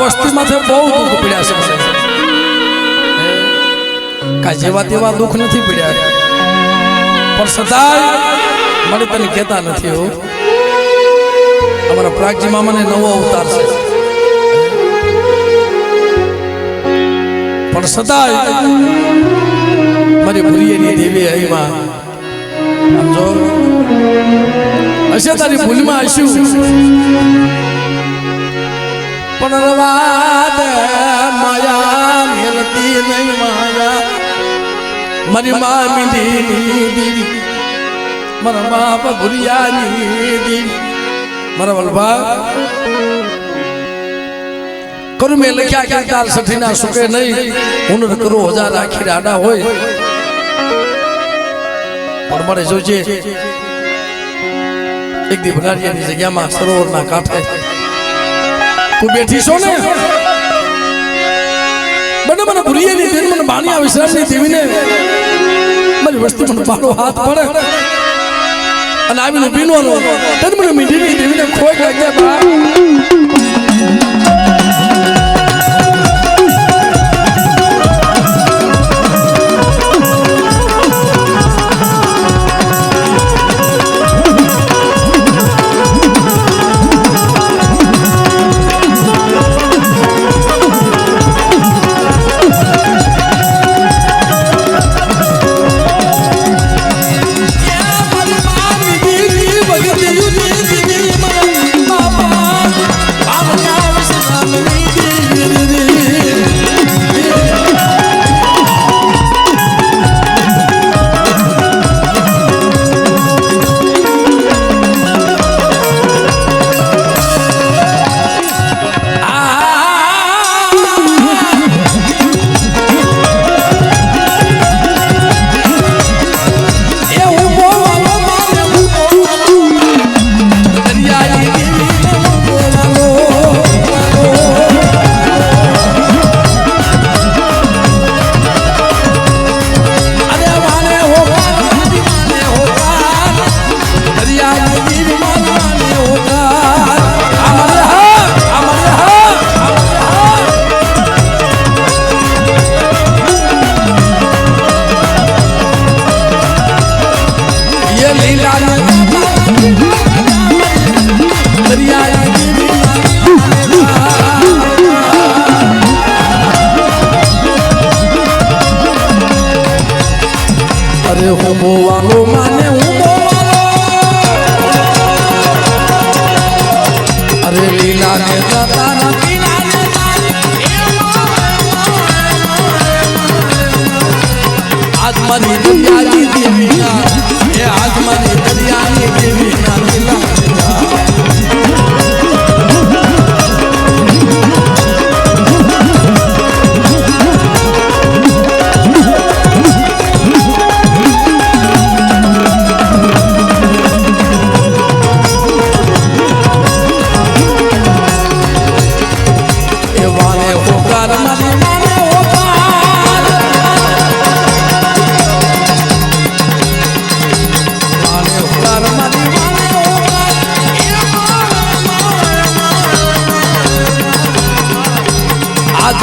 વસ્તી માથે બહુ દુઃખ પડ્યા છે કાંઈ જેવા તેવા દુઃખ નથી પડ્યા પણ સદાય મને તને કહેતા નથી હો અમારા પ્રાગજી મામાને નવો અવતાર છે પણ સદાય મારી ભૂલિયેની દેવી અહીંમાં આમ જો હશે તારી ભૂલમાં હશું પણ રવાદ માયા મેલતી નહીં માયા મારી મા મીંઢીની દેવી મારા બાપ ભૂરિયાની દેવી મારા વલભા કરું મેં લખ્યા કે તાર સઠીના સુકે નહીં હું કરો હજાર આખી આડા હોય પણ મારે જોજે એક દી ભરારિયાની જગ્યામાં સરોવરના કાંઠે તું બેઠી છો ને મને મને ભૂલિયેની દેવી મને બાણિયા વિશ્રામની દેવીને મારી વસ્તી મને મારો હાથ પડે અને આવીને પીનવાનો તને મને મીઠીની દેવીને ખોઈ લાગ્યા બા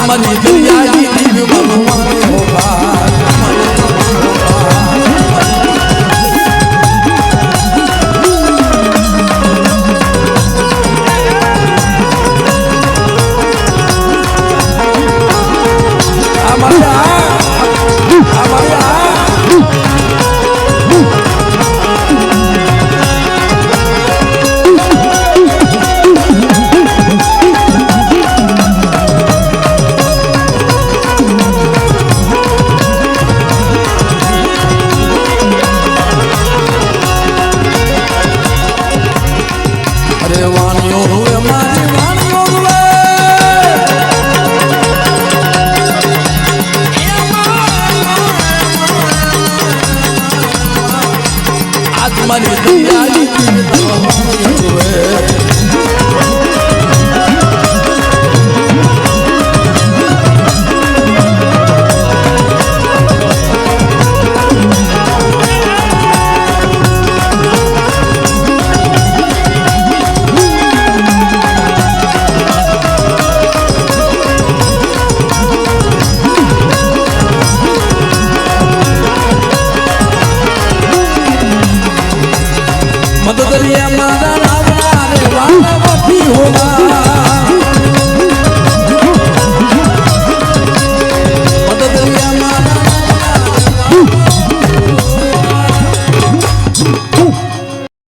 મારી દુનિયાની